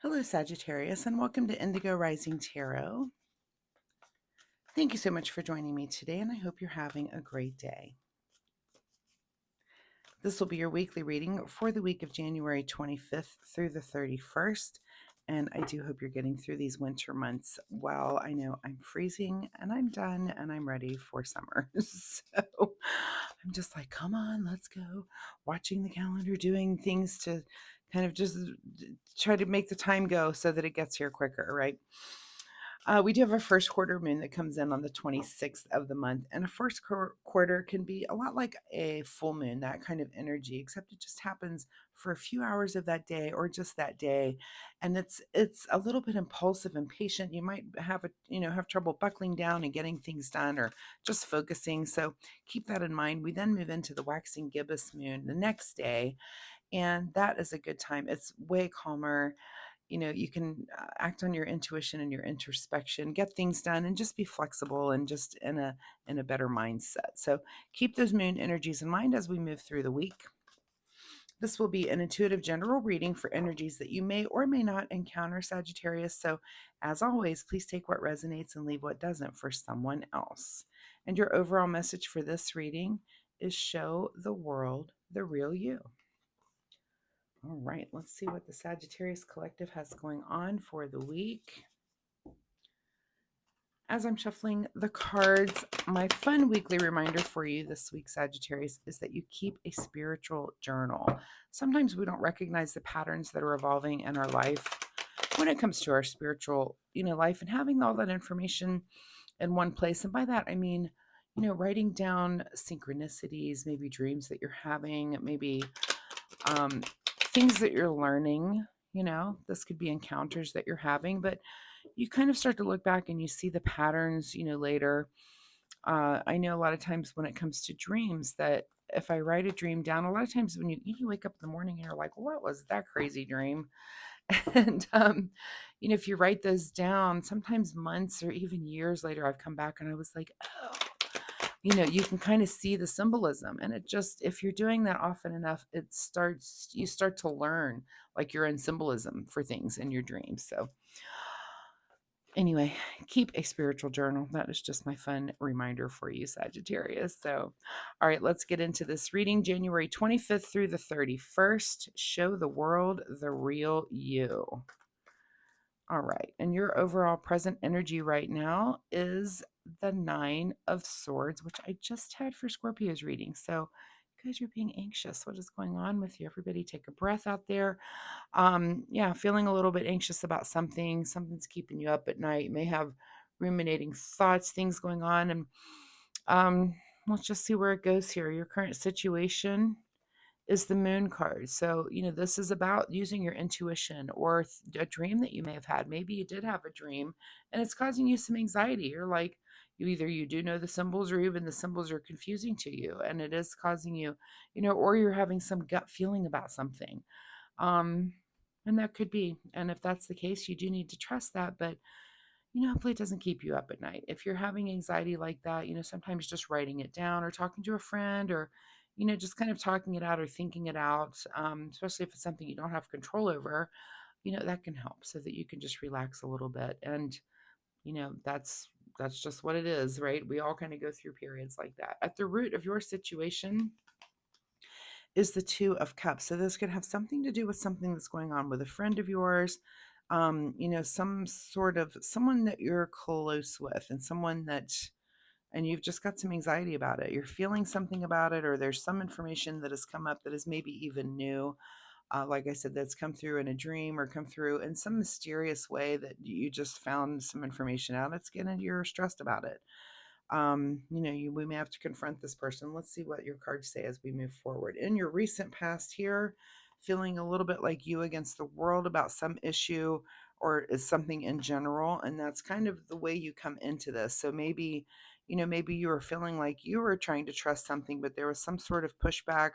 Hello, Sagittarius, and welcome to Indigo Rising Tarot. Thank you so much for joining me today, and I hope you're having a great day. This will be your weekly reading for the week of January 25th through the 31st, and I do hope you're getting through these winter months well. I know I'm freezing, and I'm done, and I'm ready for summer. So I'm just like, come on, let's go. Watching the calendar, doing things to kind of just try to make the time go so that it gets here quicker, right? We do have a first quarter moon that comes in on the 26th of the month, and a first quarter can be a lot like a full moon, that kind of energy, except it just happens for a few hours of that day or just that day, and it's a little bit impulsive and patient. You might have trouble buckling down and getting things done or just focusing. So keep that in mind. We then move into the waxing gibbous moon the next day, and that is a good time. It's way calmer. You can act on your intuition and your introspection, get things done, and just be flexible and just in a better mindset. So keep those moon energies in mind as we move through the week. This will be an intuitive general reading for energies that you may or may not encounter, Sagittarius. So as always, please take what resonates and leave what doesn't for someone else. And your overall message for this reading is show the world the real you. All right, let's see what the Sagittarius Collective has going on for the week. As I'm shuffling the cards, my fun weekly reminder for you this week, Sagittarius, is that you keep a spiritual journal. Sometimes we don't recognize the patterns that are evolving in our life when it comes to our spiritual, life, and having all that information in one place. And by that, I mean, writing down synchronicities, maybe dreams that you're having, maybe um, things that you're learning. This could be encounters that you're having, but you kind of start to look back and you see the patterns, later. I know a lot of times when it comes to dreams that if I write a dream down, a lot of times when you wake up in the morning and you're like, what was that crazy dream? And, if you write those down, sometimes months or even years later, I've come back and I was like, oh, you can kind of see the symbolism. And it just, if you're doing that often enough, you start to learn like you're in symbolism for things in your dreams. So anyway, keep a spiritual journal. That is just my fun reminder for you, Sagittarius. So, all right, let's get into this reading. January 25th through the 31st. Show the world the real you. All right, and your overall present energy right now is the Nine of Swords, which I just had for Scorpio's reading. So, you guys are being anxious. What is going on with you? Everybody take a breath out there. Yeah, feeling a little bit anxious about something's keeping you up at night. You may have ruminating thoughts, things going on, and let's just see where it goes here. Your current situation is the moon card. So, this is about using your intuition or a dream that you may have had. Maybe you did have a dream and it's causing you some anxiety. You're like, you do know the symbols, or even the symbols are confusing to you and it is causing you, or you're having some gut feeling about something. Um, and that could be. And if that's the case, you do need to trust that. But, hopefully it doesn't keep you up at night. If you're having anxiety like that, sometimes just writing it down or talking to a friend or, just kind of talking it out or thinking it out, especially if it's something you don't have control over, that can help so that you can just relax a little bit. And, that's just what it is, right? We all kind of go through periods like that. At the root of your situation is the Two of Cups. So this could have something to do with something that's going on with a friend of yours, some sort of someone that you're close with and and you've just got some anxiety about it. You're feeling something about it, or there's some information that has come up that is maybe even new. Like I said, that's come through in a dream or come through in some mysterious way that you just found some information out. It's getting you're stressed about it. We may have to confront this person. Let's see what your cards say as we move forward. In your recent past here, feeling a little bit like you against the world about some issue or is something in general. And that's kind of the way you come into this. So maybe you were feeling like you were trying to trust something, but there was some sort of pushback,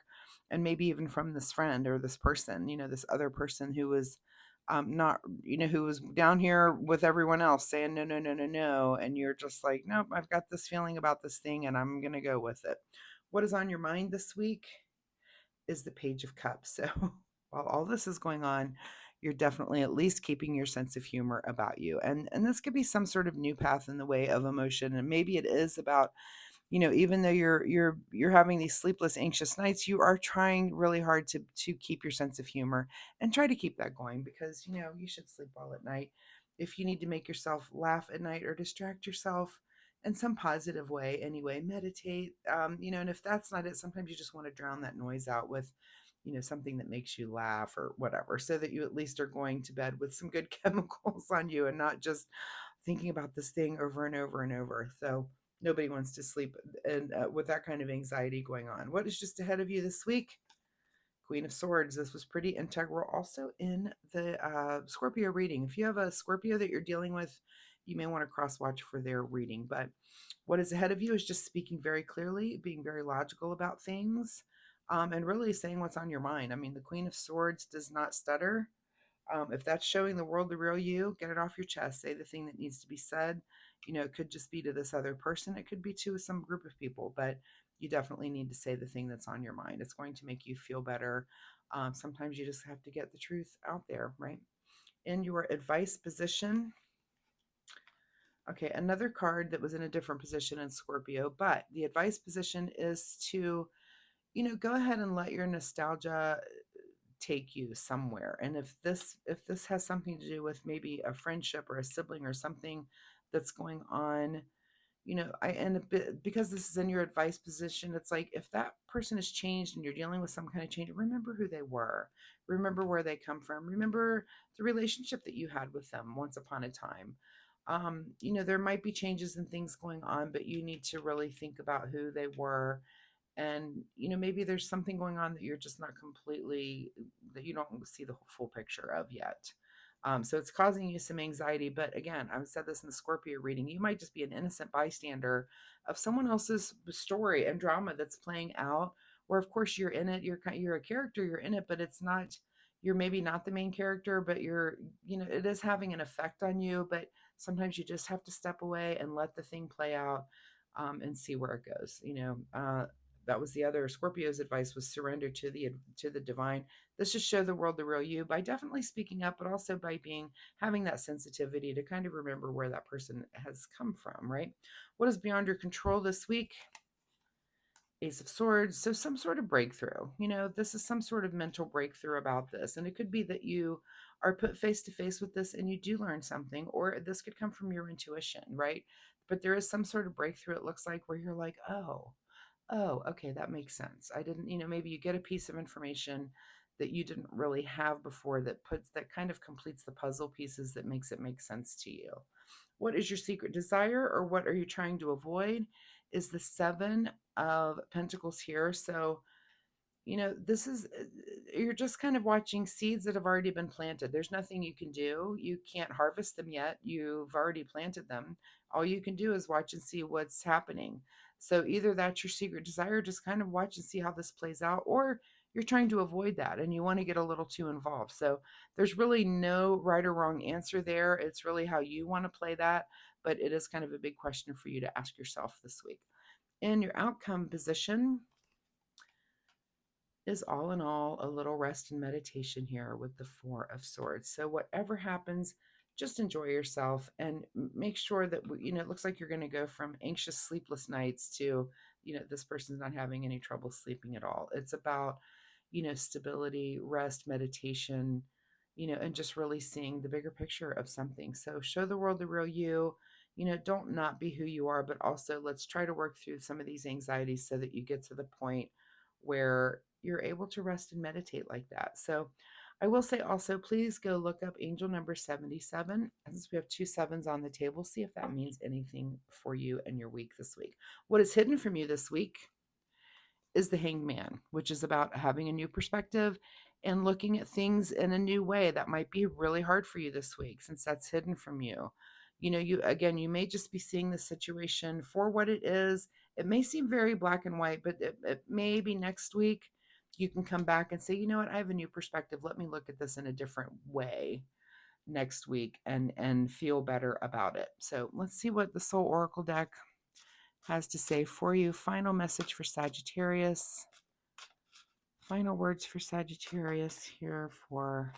and maybe even from this friend or this person, this other person who was not, who was down here with everyone else saying, no, no, no, no, no. And you're just like, nope, I've got this feeling about this thing and I'm going to go with it. What is on your mind this week is the Page of Cups. So while all this is going on, you're definitely at least keeping your sense of humor about you. And this could be some sort of new path in the way of emotion. And maybe it is about, even though you're having these sleepless, anxious nights, you are trying really hard to keep your sense of humor and try to keep that going, because you should sleep well at night. If you need to make yourself laugh at night or distract yourself in some positive way, anyway, meditate. And if that's not it, sometimes you just want to drown that noise out with something that makes you laugh or whatever, so that you at least are going to bed with some good chemicals on you and not just thinking about this thing over and over and over. So nobody wants to sleep and with that kind of anxiety going on. What is just ahead of you this week? Queen of Swords. This was pretty integral also in the Scorpio reading. If you have a Scorpio that you're dealing with, you may want to cross watch for their reading. But what is ahead of you is just speaking very clearly, being very logical about things, and really saying what's on your mind. I mean, the Queen of Swords does not stutter. If that's showing the world the real you, get it off your chest. Say the thing that needs to be said. It could just be to this other person. It could be to some group of people, but you definitely need to say the thing that's on your mind. It's going to make you feel better. Sometimes you just have to get the truth out there, right? In your advice position, okay, another card that was in a different position in Scorpio, but the advice position is to, go ahead and let your nostalgia take you somewhere. And if this has something to do with maybe a friendship or a sibling or something that's going on, I and a bit, because this is in your advice position, it's like if that person has changed and you're dealing with some kind of change, remember who they were, remember where they come from, remember the relationship that you had with them once upon a time. There might be changes and things going on, but you need to really think about who they were. And maybe there's something going on that you're just not completely, that you don't see the full picture of yet. So it's causing you some anxiety. But again, I've said this in the Scorpio reading, you might just be an innocent bystander of someone else's story and drama that's playing out, where of course you're in it, you're a character, you're in it, but it's not, you're maybe not the main character, but it is having an effect on you. But sometimes you just have to step away and let the thing play out, and see where it goes. That was the other Scorpio's advice, was surrender to the divine. This just show the world the real you by definitely speaking up, but also by having that sensitivity to kind of remember where that person has come from, right? What is beyond your control this week? Ace of Swords. So some sort of breakthrough. This is some sort of mental breakthrough about this. And it could be that you are put face to face with this and you do learn something, or this could come from your intuition, right? But there is some sort of breakthrough, it looks like, where you're like, oh, okay, that makes sense. I didn't, maybe you get a piece of information that you didn't really have before, that kind of completes the puzzle pieces that makes it make sense to you. What is your secret desire, or what are you trying to avoid? Is the Seven of Pentacles here. So this is, you're just kind of watching seeds that have already been planted. There's nothing you can do. You can't harvest them yet. You've already planted them. All you can do is watch and see what's happening. So either that's your secret desire, just kind of watch and see how this plays out, or you're trying to avoid that and you want to get a little too involved. So there's really no right or wrong answer there. It's really how you want to play that, but it is kind of a big question for you to ask yourself this week. In your outcome position is, all in all, a little rest and meditation here with the Four of Swords. So whatever happens, just enjoy yourself and make sure that, it looks like you're going to go from anxious, sleepless nights to, this person's not having any trouble sleeping at all. It's about, stability, rest, meditation, and just really seeing the bigger picture of something. So show the world the real you. Don't not be who you are, but also let's try to work through some of these anxieties so that you get to the point where you're able to rest and meditate like that. So I will say also, please go look up angel number 77. Since we have two sevens on the table, see if that means anything for you and your week this week. What is hidden from you this week is the Hanged Man, which is about having a new perspective and looking at things in a new way. That might be really hard for you this week, since that's hidden from you. You may just be seeing the situation for what it is. It may seem very black and white, but it may be next week you can come back and say, you know what, I have a new perspective. Let me look at this in a different way next week and feel better about it. So let's see what the Soul Oracle deck has to say for you. Final message for Sagittarius. Final words for Sagittarius here for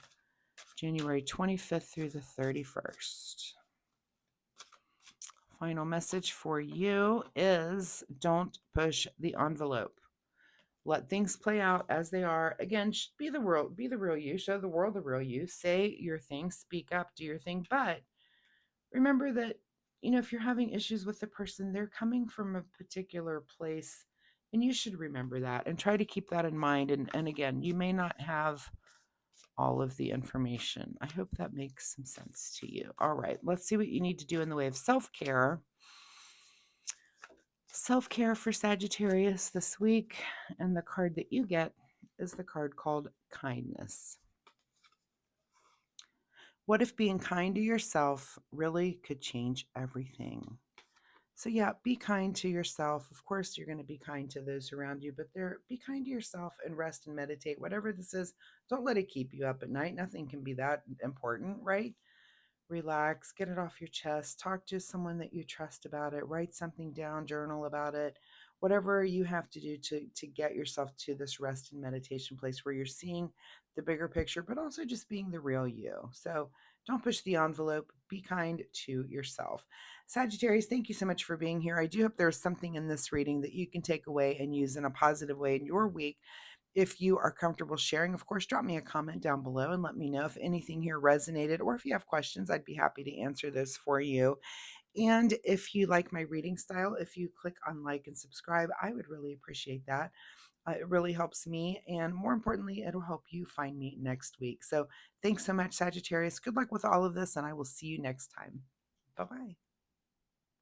January 25th through the 31st. Final message for you is don't push the envelope. Let things play out as they are. Again, be the real you, show the world the real you, say your thing, speak up, do your thing. But remember that, if you're having issues with the person, they're coming from a particular place. And you should remember that and try to keep that in mind. And again, you may not have all of the information. I hope that makes some sense to you. All right, let's see what you need to do in the way of self-care. Self-care for Sagittarius this week. And the card that you get is the card called kindness. What if being kind to yourself really could change everything? So yeah, be kind to yourself. Of course, you're going to be kind to those around you, but be kind to yourself and rest and meditate. Whatever this is, don't let it keep you up at night. Nothing can be that important, right? Relax, get it off your chest, talk to someone that you trust about it, write something down, journal about it, whatever you have to do to get yourself to this rest and meditation place where you're seeing the bigger picture, but also just being the real you. So don't push the envelope, be kind to yourself. Sagittarius, thank you so much for being here. I do hope there's something in this reading that you can take away and use in a positive way in your week. If you are comfortable sharing, of course, drop me a comment down below and let me know if anything here resonated, or if you have questions, I'd be happy to answer those for you. And if you like my reading style, if you click on like and subscribe, I would really appreciate that. It really helps me. And more importantly, it'll help you find me next week. So thanks so much, Sagittarius. Good luck with all of this, and I will see you next time. Bye-bye.